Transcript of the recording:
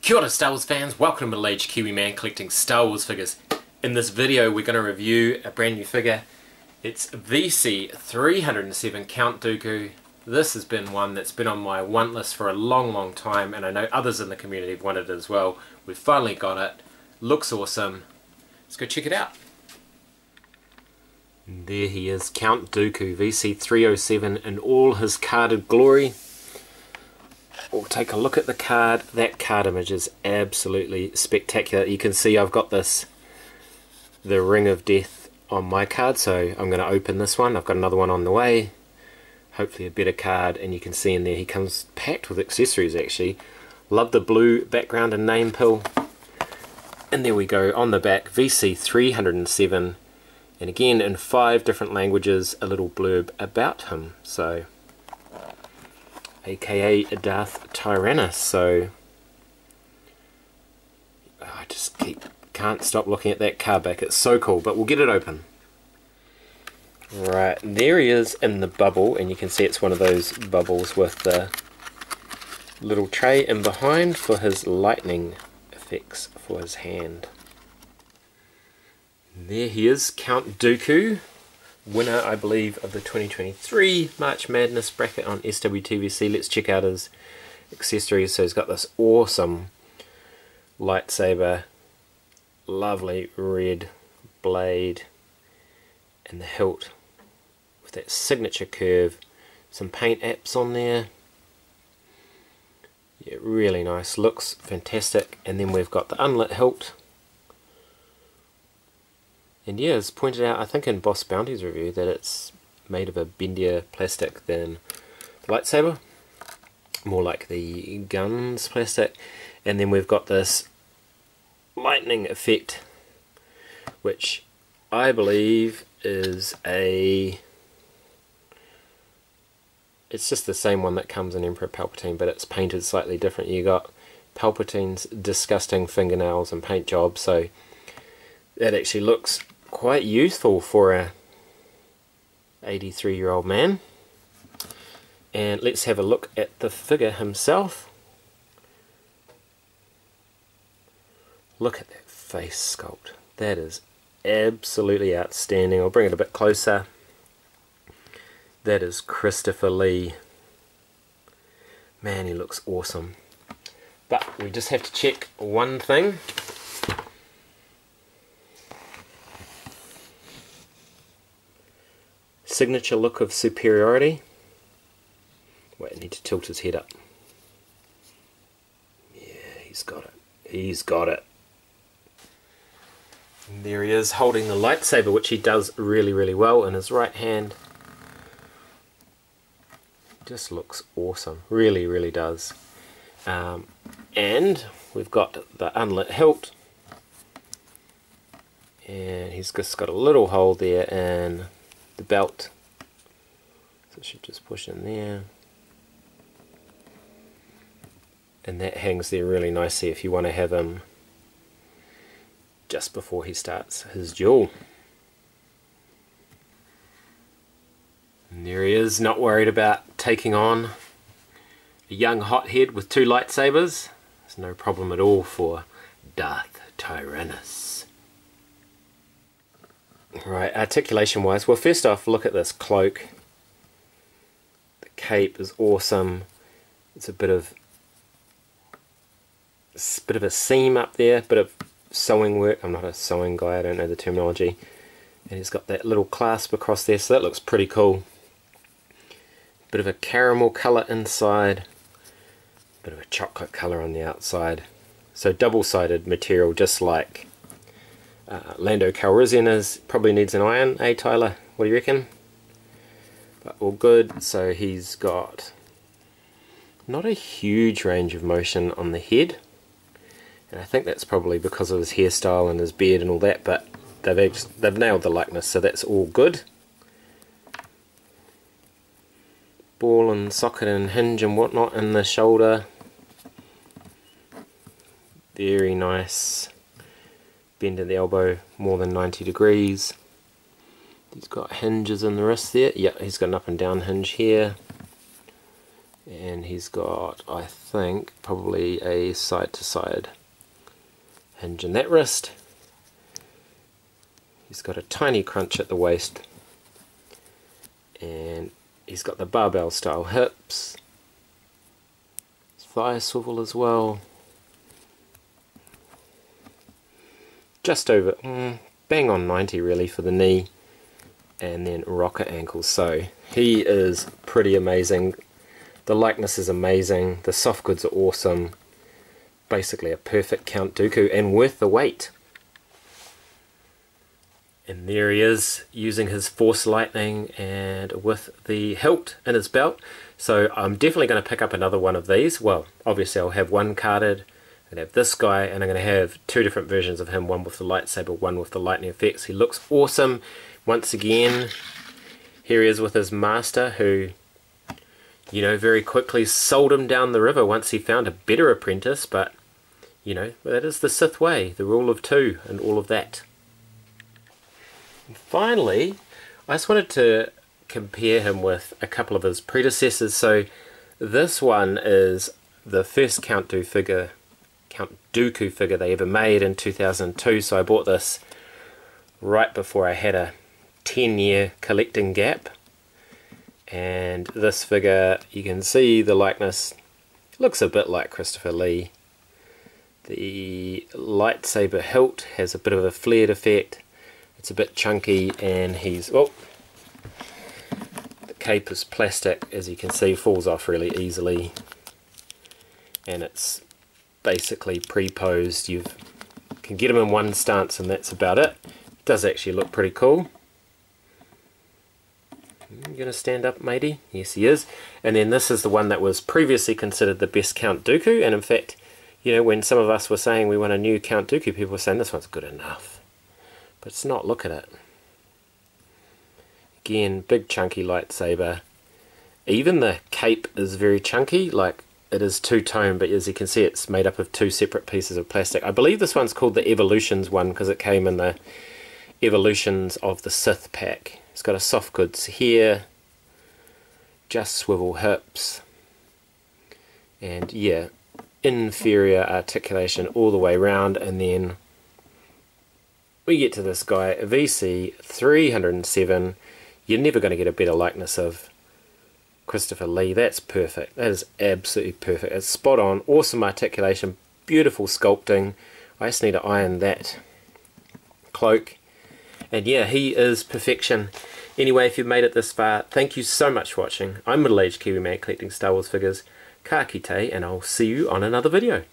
Kia ora Star Wars fans, welcome to middle-aged Kiwi man collecting Star Wars figures. In this video we're going to review a brand new figure. It's VC307 Count Dooku. This has been one that's been on my want list for a long time, and I know others in the community have wanted it as well. We've finally got it. Looks awesome. Let's go check it out. And there he is, Count Dooku, VC307 in all his carded glory. We'll take a look at the card. That card image is absolutely spectacular. You can see I've got the Ring of Death on my card, so I'm going to open this one. I've got another one on the way, hopefully a better card, and you can see in there he comes packed with accessories actually. Love the blue background and name pill. And there we go, on the back, VC307, and again in 5 different languages, a little blurb about him. So aka Darth Tyrannus. So I just can't stop looking at that card back. It's so cool, but we'll get it open. Right, there he is in the bubble, and you can see it's one of those bubbles with the little tray in behind for his lightning effects for his hand. There he is, Count Dooku, winner, I believe, of the 2023 March Madness bracket on SWTVC. Let's check out his accessories. So he's got this awesome lightsaber, lovely red blade, and the hilt with that signature curve. Some paint apps on there. Yeah, really nice. Looks fantastic. And then we've got the unlit hilt. And yeah, it's pointed out, I think in Boss Bounty's review, that it's made of a bendier plastic than the lightsaber. More like the gun's plastic. And then we've got this lightning effect, which I believe is it's just the same one that comes in Emperor Palpatine, but it's painted slightly different. You got Palpatine's disgusting fingernails and paint job, so that actually looks quite youthful for a 83-year-old man. And let's have a look at the figure himself. Look at that face sculpt. That is absolutely outstanding. I'll bring it a bit closer. That is Christopher Lee. Man, he looks awesome. But we just have to check one thing. Signature look of superiority. Wait, I need to tilt his head up. Yeah, he's got it. He's got it. And there he is holding the lightsaber, which he does really well in his right hand. Just looks awesome. Really does. And we've got the unlit hilt. And he's just got a little hole there and the belt, so it should just push in there, and that hangs there really nicely if you want to have him just before he starts his duel. And there he is, not worried about taking on a young hothead with 2 lightsabers. There's no problem at all for Darth Tyrannus. Right, articulation wise, well, first off, look at this cloak. The cape is awesome. It's a bit of a seam up there, bit of sewing work. I'm not a sewing guy, I don't know the terminology. And he's got that little clasp across there, so that looks pretty cool. Bit of a caramel colour inside, bit of a chocolate colour on the outside. So double-sided material, just like Lando Calrissian is. Probably needs an iron, eh Tyler? What do you reckon? But all good. So he's got not a huge range of motion on the head, and I think that's probably because of his hairstyle and his beard and all that, but they've nailed the likeness, so that's all good. Ball and socket and hinge and whatnot in the shoulder. Very nice. Bend at the elbow more than 90 degrees. He's got hinges in the wrist there. Yeah, he's got an up and down hinge here. and he's got, I think, probably a side-to-side hinge in that wrist. He's got a tiny crunch at the waist, and he's got the barbell style hips, thigh swivel as well, just over, bang on 90 really for the knee, and then rocker ankles. So he is pretty amazing. The likeness is amazing, the soft goods are awesome, basically a perfect Count Dooku and worth the wait. And there he is using his Force Lightning and with the hilt in his belt. So I'm definitely going to pick up another one of these. Well, obviously I'll have one carded, I'm going to have this guy, and I'm going to have two different versions of him, one with the lightsaber, one with the lightning effects. He looks awesome. Once again, here he is with his master, who, you know, very quickly sold him down the river once he found a better apprentice, but, you know, that is the Sith way, the rule of two and all of that. And finally, I just wanted to compare him with a couple of his predecessors. So this one is the first Count Dooku figure they ever made in 2002, so I bought this right before I had a 10-year collecting gap. And this figure, you can see the likeness looks a bit like Christopher Lee. The lightsaber hilt has a bit of a flared effect. It's a bit chunky, and he's, oh, the cape is plastic, as you can see, falls off really easily, and it's basically pre-posed. You can get him in one stance and that's about it. It does actually look pretty cool. You gonna stand up, matey? Yes, he is. And then this is the one that was previously considered the best Count Dooku, and in fact, you know, when some of us were saying we want a new Count Dooku, people were saying this one's good enough. But it's not, look at it. Again, big chunky lightsaber. Even the cape is very chunky, like it is two-tone, but as you can see it's made up of two separate pieces of plastic. I believe this one's called the Evolutions one because it came in the Evolutions of the Sith pack. It's got a soft goods here, just swivel hips, and yeah, inferior articulation all the way around. And then we get to this guy, VC307. You're never going to get a better likeness of Christopher Lee. That's perfect. That is absolutely perfect. It's spot on. Awesome articulation, beautiful sculpting. I just need to iron that cloak. And yeah, he is perfection. Anyway, if you've made it this far, thank you so much for watching. I'm middle-aged Kiwi man collecting Star Wars figures. Ka kite, and I'll see you on another video.